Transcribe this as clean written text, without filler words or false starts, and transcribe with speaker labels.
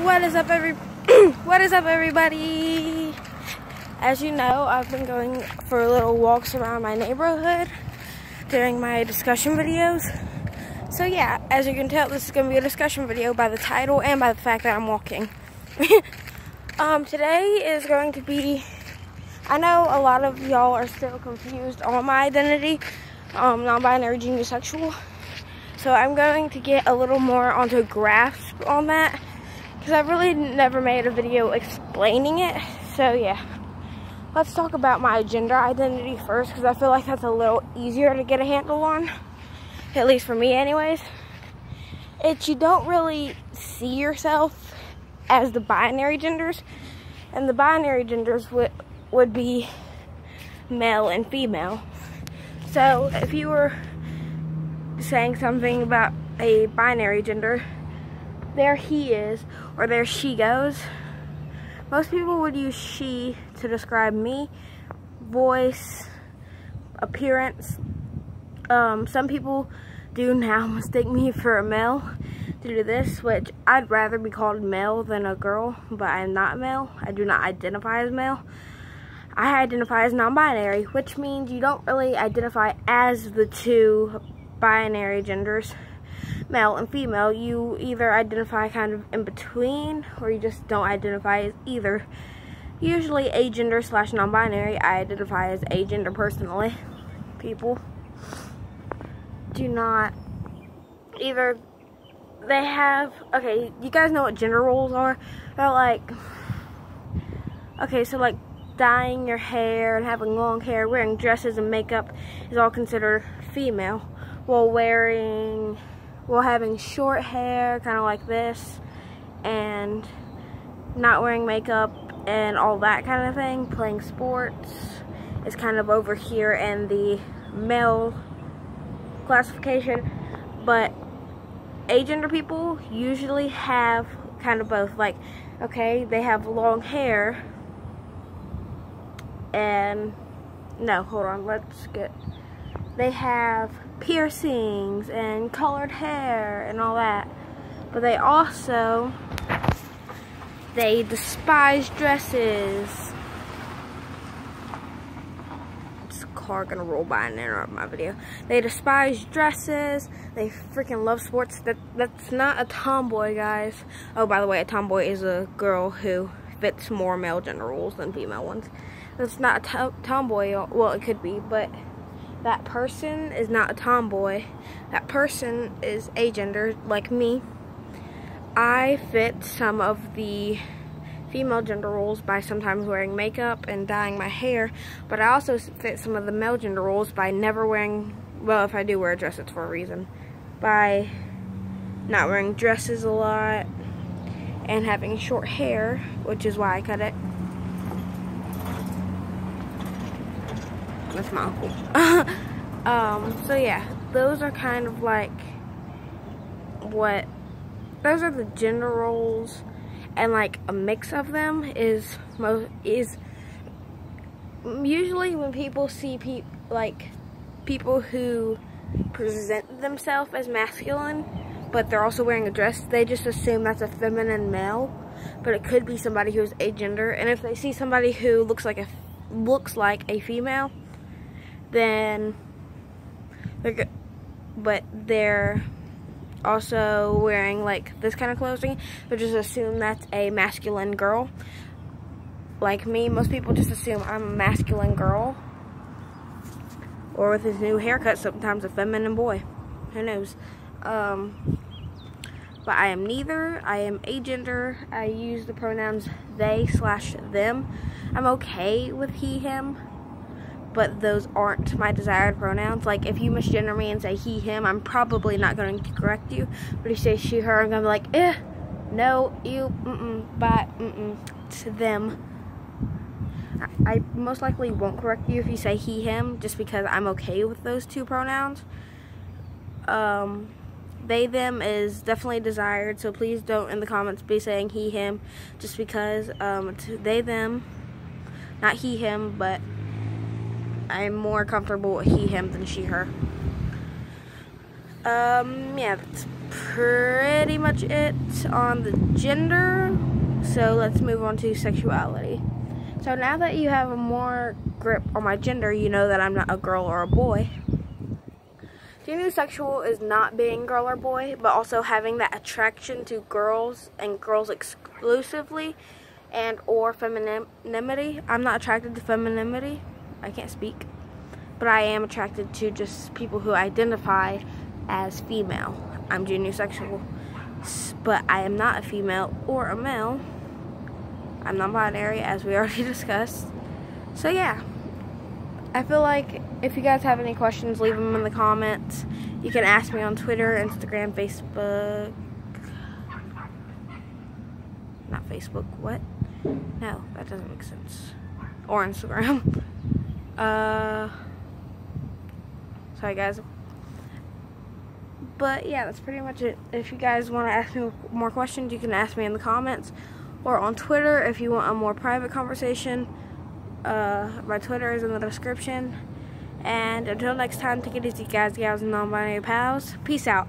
Speaker 1: What is up, everybody? As you know, I've been going for little walks around my neighborhood during my discussion videos. So yeah, as you can tell, this is going to be a discussion video by the title and by the fact that I'm walking. Today is going to be, I know a lot of y'all are still confused on my identity, non-binary gynosexual. So I'm going to get a little more onto a grasp on that, because I really never made a video explaining it. So yeah, let's talk about my gender identity first, because I feel like that's a little easier to get a handle on, at least for me anyways. You don't really see yourself as the binary genders, and the binary genders would be male and female. So if you were saying something about a binary gender, there he is or there she goes, most people would use she to describe me, voice, appearance. Some people do now mistake me for a male due to this, which I'd rather be called male than a girl, but I'm not male. I do not identify as male. I identify as non-binary, which means you don't really identify as the two binary genders, male and female. You either identify kind of in between, or you just don't identify as either. Usually agender / non-binary. I identify as agender personally. People do not either. They have, okay, you guys know what gender roles are? They're like, okay, so like dyeing your hair and having long hair, wearing dresses and makeup is all considered female. While having short hair, kind of like this, and not wearing makeup and all that kind of thing, playing sports is kind of over here in the male classification. But agender people usually have kind of both. Like, okay, they have long hair, and no, hold on, they have piercings and colored hair and all that, but they despise dresses. It's a car gonna roll by and interrupt my video. They despise dresses. They freaking love sports. That's not a tomboy, guys. Oh, by the way, a tomboy is a girl who fits more male gender roles than female ones. That's not a tomboy. Well, it could be, but that person is not a tomboy. That person is agender, like me. I fit some of the female gender roles by sometimes wearing makeup and dyeing my hair, but I also fit some of the male gender roles by never wearing, well, if I do wear a dress, it's for a reason, by not wearing dresses a lot and having short hair, which is why I cut it. That's my uncle. So yeah, those are kind of like those are the gender roles, and like a mix of them is usually when people see people who present themselves as masculine, but they're also wearing a dress, they just assume that's a feminine male, but it could be somebody who's agender. And if they see somebody who looks like a female, then they're also wearing like this kind of clothing, they just assume that's a masculine girl. Like me, most people just assume I'm a masculine girl, or with his new haircut, sometimes a feminine boy. Who knows? But I am neither. I am agender. I use the pronouns they/them. I'm okay with he, him, but those aren't my desired pronouns. Like, if you misgender me and say he, him, I'm probably not going to correct you. But if you say she, her, I'm going to be like, no, you, but, to them. I most likely won't correct you if you say he, him, just because I'm okay with those two pronouns. They, them is definitely desired, so please don't in the comments be saying he, him, just because it's they, them, not he, him, but I'm more comfortable with he, him than she, her. Yeah, that's pretty much it on the gender. So let's move on to sexuality. So now that you have a more grip on my gender, you know that I'm not a girl or a boy. Gynosexual is not being girl or boy, but also having that attraction to girls and girls exclusively, and or femininity. I'm not attracted to femininity. I can't speak. But I am attracted to just people who identify as female. I'm gynosexual. But I am not a female or a male. I'm non-binary, as we already discussed. So yeah. I feel like if you guys have any questions, leave them in the comments. You can ask me on Twitter, Instagram, Facebook. Not Facebook, what? No, that doesn't make sense. Or Instagram. Sorry guys. But yeah, that's pretty much it. If you guys want to ask me more questions, you can ask me in the comments. Or on Twitter if you want a more private conversation. My Twitter is in the description. And until next time, take it easy, guys, gals, and non-binary pals. Peace out.